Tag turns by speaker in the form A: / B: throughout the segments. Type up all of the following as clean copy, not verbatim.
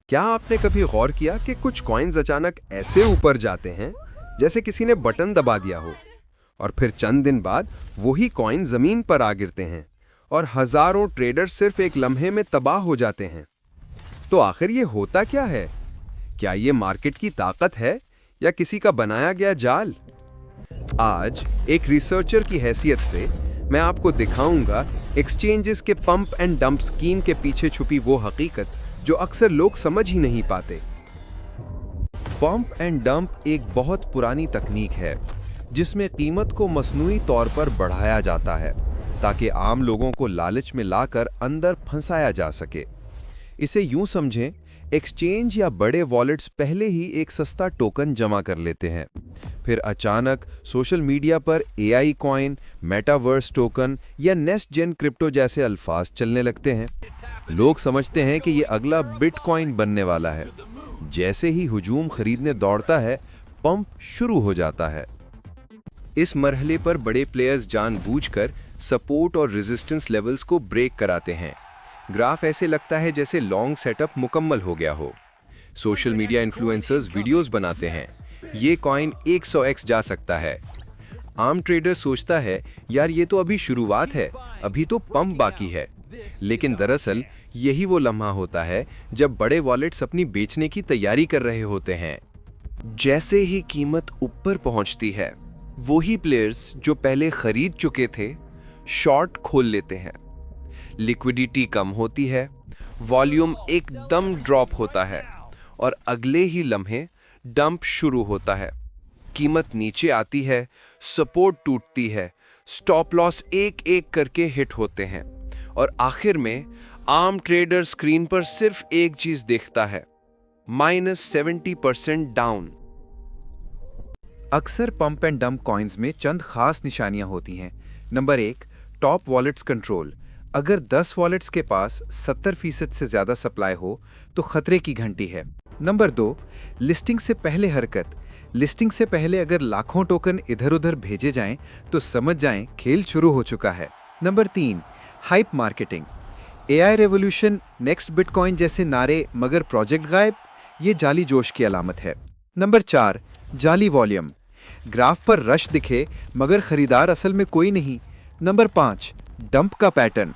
A: क्या आपने कभी गौर किया कि कुछ कॉइन्स अचानक ऐसे ऊपर जाते हैं जैसे किसी ने बटन दबा दिया हो, और फिर चंद दिन बाद वही कॉइन जमीन पर आ गिरते हैं और हजारों ट्रेडर सिर्फ एक लम्हे में तबाह हो जाते हैं। तो आखिर ये होता क्या है? क्या ये मार्केट की ताकत है या किसी का बनाया गया जाल? आज एक रिसर्चर की हैसियत से मैं आपको दिखाऊंगा एक्सचेंजेस के पंप एंड डंप स्कीम के पीछे छुपी वो हकीकत जो अक्सर लोग समझ ही नहीं पाते।
B: पंप एंड डंप एक बहुत पुरानी तकनीक है जिसमें कीमत को मसनूई तौर पर बढ़ाया जाता है ताकि आम लोगों को लालच में लाकर अंदर फंसाया जा सके। इसे यूं समझें, एक्सचेंज या बड़े वॉलेट्स पहले ही एक सस्ता टोकन जमा कर लेते हैं, फिर अचानक सोशल मीडिया पर एआई कॉइन, मेटावर्स टोकन या नेक्स्ट जेन क्रिप्टो जैसे अल्फाज चलने लगते हैं। लोग समझते हैं कि ये अगला बिटकॉइन बनने वाला है। जैसे ही हुजूम खरीदने दौड़ता है, पंप शुरू हो जाता है।
A: इस मरहले पर बड़े प्लेयर्स जानबूझकर सपोर्ट और रेजिस्टेंस लेवल्स को ब्रेक कराते हैं। ग्राफ ऐसे लगता है जैसे लॉन्ग सेटअप मुकम्मल हो गया हो। सोशल मीडिया इन्फ्लुएंसर्स वीडियोस बनाते हैं, ये कॉइन 100x जा सकता है। आम ट्रेडर सोचता है, यार ये तो अभी शुरुआत है, अभी तो पंप बाकी है। लेकिन दरअसल यही वो लम्हा होता है जब बड़े वॉलेट्स अपनी बेचने की तैयारी कर रहे होते हैं। जैसे ही कीमत ऊपर पहुंचती है, वही प्लेयर्स जो पहले खरीद चुके थे शॉर्ट खोल लेते हैं। लिक्विडिटी कम होती है, वॉल्यूम एकदम ड्रॉप होता है और अगले ही लम्हे डंप शुरू होता है। कीमत नीचे आती है, सपोर्ट टूटती है, स्टॉप लॉस एक एक करके हिट होते हैं और आखिर में आम ट्रेडर स्क्रीन पर सिर्फ एक चीज देखता है, -70% डाउन।
B: अक्सर पंप एंड डंप कॉइन्स में चंद खास निशानियां होती हैं। Number 1, top wallets control. अगर 10 वॉलेट्स के पास 70% से ज्यादा सप्लाई हो तो खतरे की घंटी है। नंबर 2, लिस्टिंग से पहले हरकत। लिस्टिंग से पहले अगर लाखों टोकन इधर उधर भेजे जाएं तो समझ जाएं खेल शुरू हो चुका है। Number 3, hype marketing. AI revolution, next bitcoin जैसे नारे मगर प्रोजेक्ट गायब, ये जाली जोश की अलामत है। नंबर 4, जाली वॉल्यूम। ग्राफ पर रश दिखे मगर खरीदार असल में कोई नहीं। नंबर 5, डंप का पैटर्न।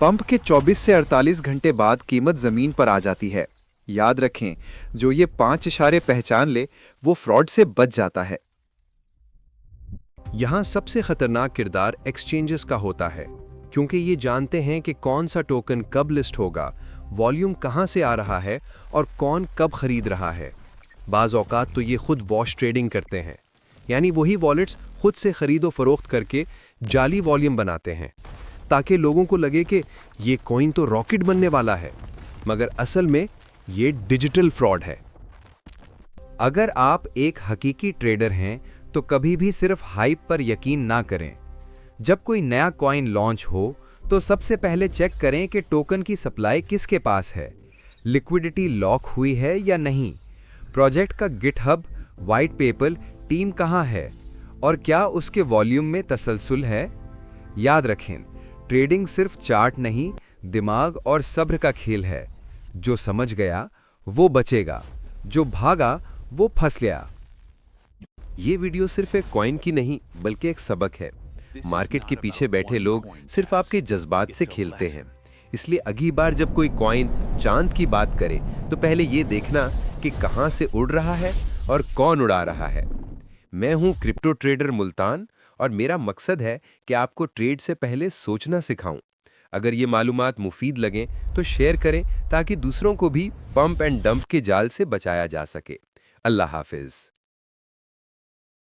B: पंप के 24 से 48 घंटे बाद कीमत जमीन पर आ जाती है। याद रखें, जो ये 5 इशारे पहचान ले वो फ्रॉड से बच जाता है।
A: यहां सबसे खतरनाक किरदार एक्सचेंजेस का होता है, क्योंकि ये जानते हैं कि कौन सा टोकन कब लिस्ट होगा, वॉल्यूम कहां से आ रहा है और कौन कब खरीद रहा है। बाज औकात तो ये खुद वॉश ट्रेडिंग करते हैं, यानी वही वॉलेट्स खुद से खरीदो फरोख्त करके जाली वॉल्यूम बनाते हैं ताकि लोगों को लगे कि ये कॉइन तो रॉकेट बनने वाला है, मगर असल में ये डिजिटल फ्रॉड है।
C: अगर आप एक हकीकी ट्रेडर हैं तो कभी भी सिर्फ हाइप पर यकीन ना करें। जब कोई नया कॉइन लॉन्च हो तो सबसे पहले चेक करें कि टोकन की सप्लाई किसके पास है, लिक्विडिटी लॉक हुई है या नहीं, प्रोजेक्ट का गिटहब, वाइट पेपर, टीम कहां है और क्या उसके वॉल्यूम में तसलसल है। याद रखें, ट्रेडिंग सिर्फ चार्ट नहीं, दिमाग और सब्र का खेल है। जो समझ गया वो बचेगा, जो भागा वो फंस गया।
A: ये वीडियो सिर्फ एक कॉइन की नहीं बल्कि एक सबक है। मार्केट के पीछे बैठे लोग सिर्फ आपके जज्बात से खेलते हैं, इसलिए अगली बार जब कोई कॉइन चांद की बात करे तो पहले ये देखना कि कहां से उड़ रहा है और कौन उड़ा रहा है। मैं हूं क्रिप्टो ट्रेडर मुल्तान और मेरा मकसद है कि आपको ट्रेड से पहले सोचना सिखाऊं। अगर ये मालूमात मुफीद लगें तो शेयर करें ताकि दूसरों को भी पंप एंड डंप के जाल से बचाया जा सके। अल्लाह हाफिज।